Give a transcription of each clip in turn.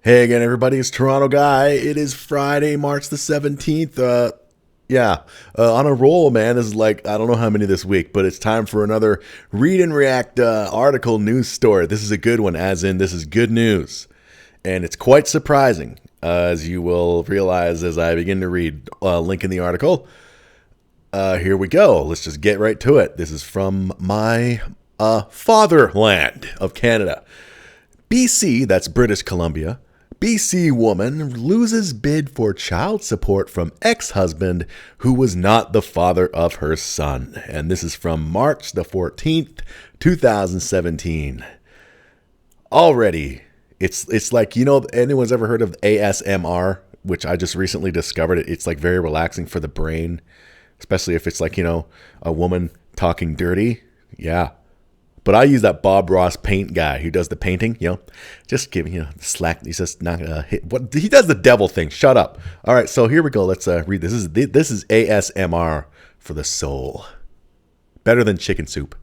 Hey again, everybody. It's Toronto Guy. It is Friday, March the 17th. On a roll, man. This is like, I don't know how many this week, but it's time for another read and react article news story. This is a good one, as in, this is good news. And it's quite surprising, as you will realize as I begin to read. Link in the article. Here we go. Let's just get right to it. This is from my fatherland of Canada. BC, that's British Columbia. BC woman loses bid for child support from ex-husband who was not the father of her son. And this is from March the 14th, 2017. Already, it's like, anyone's ever heard of ASMR, which I just recently discovered. It's like very relaxing for the brain, especially if it's like, a woman talking dirty. Yeah. But I use that Bob Ross paint guy who does the painting, just giving the slack. He's just not gonna hit. What he does the devil thing. Shut up. All right, so here we go. Let's read this. This is ASMR for the soul. Better than chicken soup.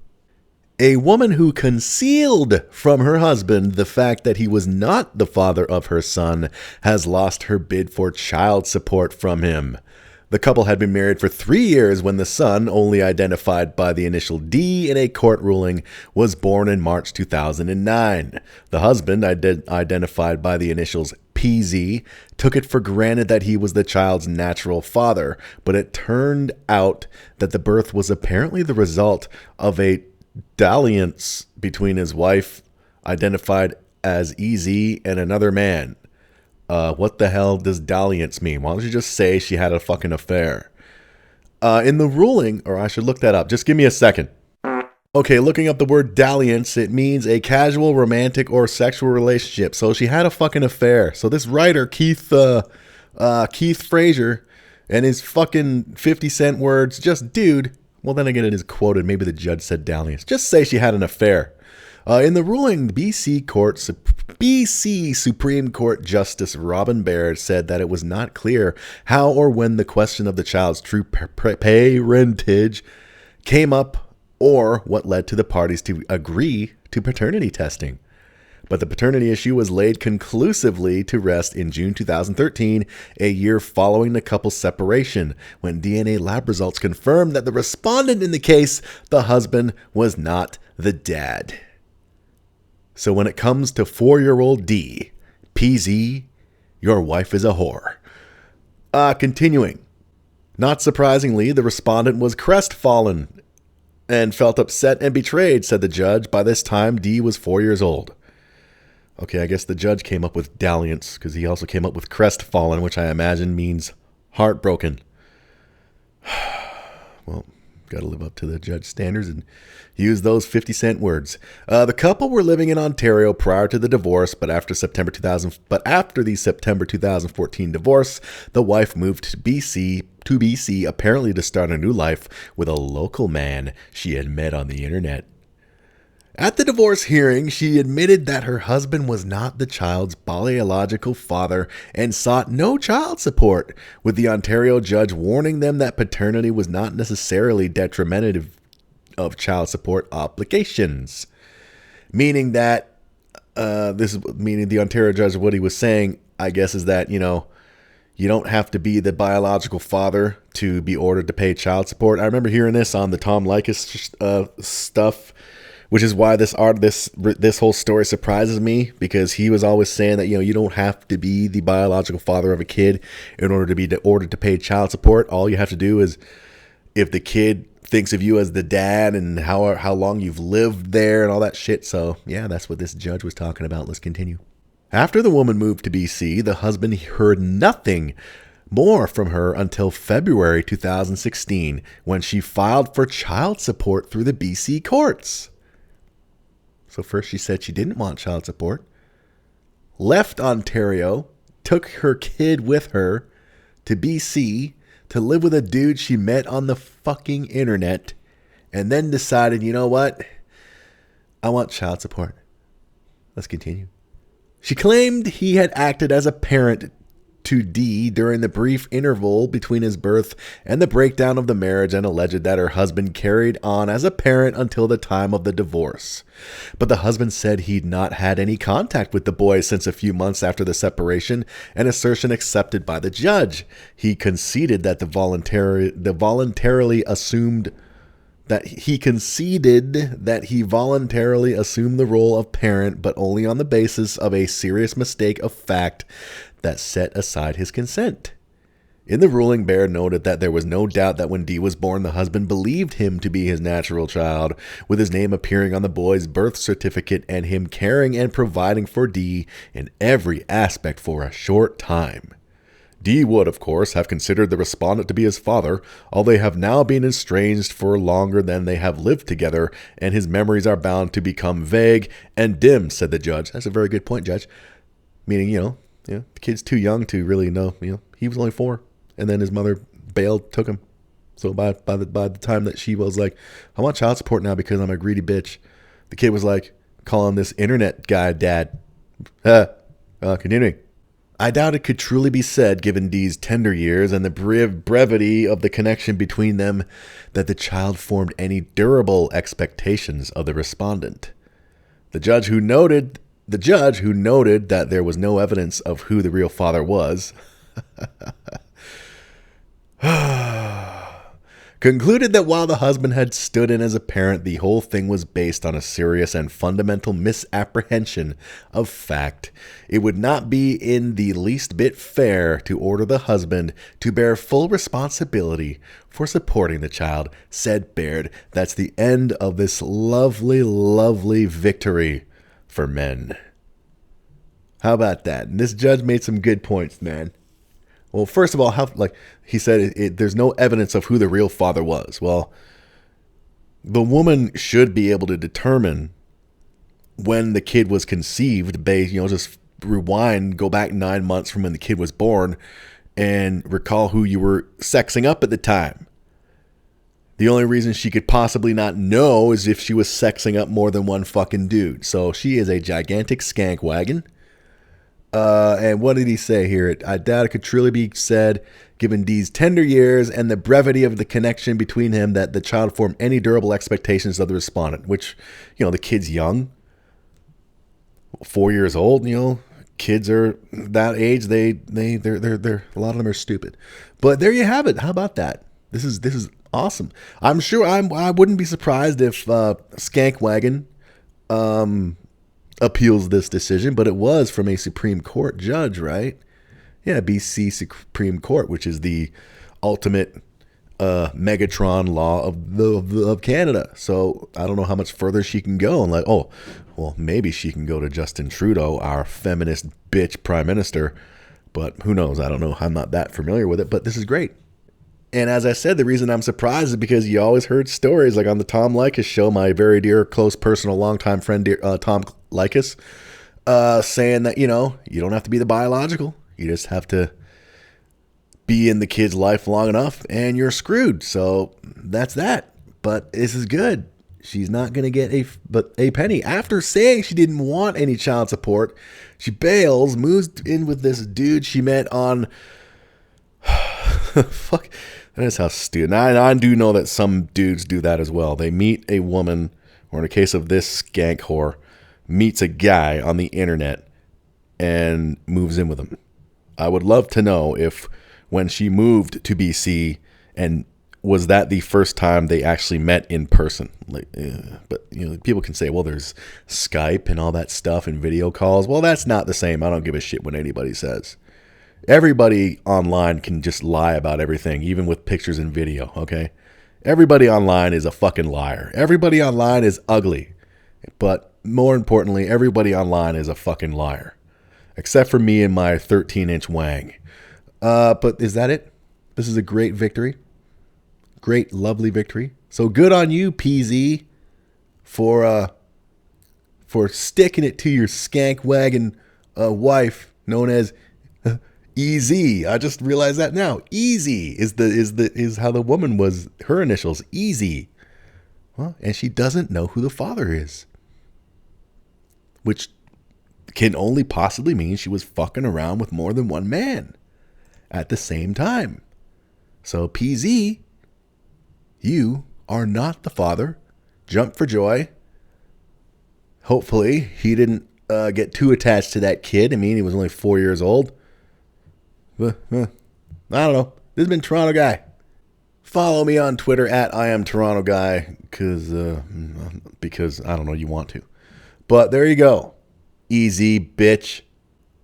A woman who concealed from her husband the fact that he was not the father of her son has lost her bid for child support from him. The couple had been married for 3 years when the son, only identified by the initial D in a court ruling, was born in March 2009. The husband, identified by the initials PZ, took it for granted that he was the child's natural father, but it turned out that the birth was apparently the result of a dalliance between his wife, identified as EZ, and another man. What the hell does dalliance mean? Why don't you just say she had a fucking affair? In the ruling, or I should look that up. Just give me a second. Okay, looking up the word dalliance, it means a casual, romantic, or sexual relationship. So she had a fucking affair. So this writer, Keith Frazier, and his fucking 50-cent words, just dude. Well, then again, it is quoted. Maybe the judge said dalliance. Just say she had an affair. In the ruling, BC Supreme Court Justice Robin Baird said that it was not clear how or when the question of the child's true parentage came up or what led to the parties to agree to paternity testing. But the paternity issue was laid conclusively to rest in June 2013, a year following the couple's separation, when DNA lab results confirmed that the respondent in the case, the husband, was not the dad. So when it comes to 4-year-old D, PZ, your wife is a whore. Continuing. Not surprisingly, the respondent was crestfallen and felt upset and betrayed, said the judge. By this time, D was 4 years old. Okay, I guess the judge came up with dalliance because he also came up with crestfallen, which I imagine means heartbroken. Well, got to live up to the judge standards and use those 50-cent words. The couple were living in Ontario prior to the divorce, but after the September 2014 divorce, the wife moved to BC, apparently to start a new life with a local man she had met on the internet. At the divorce hearing, she admitted that her husband was not the child's biological father and sought no child support, with the Ontario judge warning them that paternity was not necessarily detrimental of child support obligations. Meaning that, meaning the Ontario judge, what he was saying, I guess, is that, you don't have to be the biological father to be ordered to pay child support. I remember hearing this on the Tom Likas stuff, which is why this whole story surprises me, because he was always saying that, you don't have to be the biological father of a kid in order to be ordered to pay child support. All you have to do is, if the kid thinks of you as the dad and how long you've lived there and all that shit. So yeah, that's what this judge was talking about. Let's continue. After the woman moved to BC, the husband heard nothing more from her until February 2016, when she filed for child support through the BC courts. So first she said she didn't want child support, left Ontario, took her kid with her to BC to live with a dude she met on the fucking internet, and then decided, you know what? I want child support. Let's continue. She claimed he had acted as a parent to D during the brief interval between his birth and the breakdown of the marriage, and alleged that her husband carried on as a parent until the time of the divorce. But the husband said he'd not had any contact with the boy since a few months after the separation, an assertion accepted by the judge. He conceded that he conceded that he voluntarily assumed the role of parent, but only on the basis of a serious mistake of fact that set aside his consent. In the ruling, Baird noted that there was no doubt that when Dee was born, the husband believed him to be his natural child, with his name appearing on the boy's birth certificate and him caring and providing for Dee in every aspect for a short time. Dee would, of course, have considered the respondent to be his father, although they have now been estranged for longer than they have lived together, and his memories are bound to become vague and dim, said the judge. That's a very good point, Judge. Meaning, the kid's too young to really know. He was only 4, and then his mother bailed, took him. So by the time that she was like, I want child support now because I'm a greedy bitch, the kid was like calling this internet guy dad. Continuing. I doubt it could truly be said, given Dee's tender years and the brevity of the connection between them, that the child formed any durable expectations of the respondent. The judge who noted that there was no evidence of who the real father was, concluded that while the husband had stood in as a parent, the whole thing was based on a serious and fundamental misapprehension of fact. It would not be in the least bit fair to order the husband to bear full responsibility for supporting the child, said Baird. That's the end of this lovely, lovely victory for men. How about that? And this judge made some good points, man. Well, first of all, he said, there's no evidence of who the real father was. Well, the woman should be able to determine when the kid was conceived. Just rewind, go back 9 months from when the kid was born, and recall who you were sexing up at the time. The only reason she could possibly not know is if she was sexing up more than one fucking dude. So she is a gigantic skank wagon. And what did he say here? I doubt it could truly be said, given Dee's tender years and the brevity of the connection between him, that the child formed any durable expectations of the respondent, which, the kid's young, 4 years old, kids are that age. They're a lot of them are stupid, but there you have it. How about that? This is awesome. I'm sure I wouldn't be surprised if Skank Wagon, appeals this decision, but it was from a Supreme Court judge, right? Yeah, BC Supreme Court, which is the ultimate Megatron law of Canada. So I don't know how much further she can go. And maybe she can go to Justin Trudeau, our feminist bitch prime minister, but who knows? I don't know. I'm not that familiar with it, but this is great. And as I said, the reason I'm surprised is because you always heard stories like on the Tom Leykis show, my very dear, close, personal, longtime friend, Tom Leykis, saying that, you don't have to be the biological. You just have to be in the kid's life long enough and you're screwed. So that's that. But this is good. She's not going to get a penny. After saying she didn't want any child support, she bails, moves in with this dude she met on... Fuck. That is how stupid. And I do know that some dudes do that as well. They meet a woman, or in the case of this skank whore, meets a guy on the internet and moves in with him. I would love to know if when she moved to BC, and was that the first time they actually met in person? But people can say, well, there's Skype and all that stuff and video calls. Well, that's not the same. I don't give a shit what anybody says. Everybody online can just lie about everything, even with pictures and video, okay? Everybody online is a fucking liar. Everybody online is ugly. But more importantly, everybody online is a fucking liar. Except for me and my 13-inch wang. But is that it? This is a great victory. Great, lovely victory. So good on you, PZ, for sticking it to your skank wagon wife, known as... Easy. I just realized that now. Easy is how the woman was, her initials, Easy. Well, and she doesn't know who the father is. Which can only possibly mean she was fucking around with more than one man. at the same time. So PZ, you are not the father. Jump for joy. Hopefully he didn't get too attached to that kid. I mean, he was only 4 years old. But, I don't know. This has been Toronto Guy. Follow me on Twitter at I am Toronto Guy because I don't know, you want to. But there you go. Easy, bitch.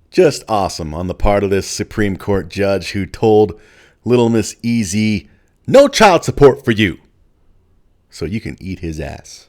Just awesome on the part of this Supreme Court judge who told Little Miss Easy, no child support for you. So you can eat his ass.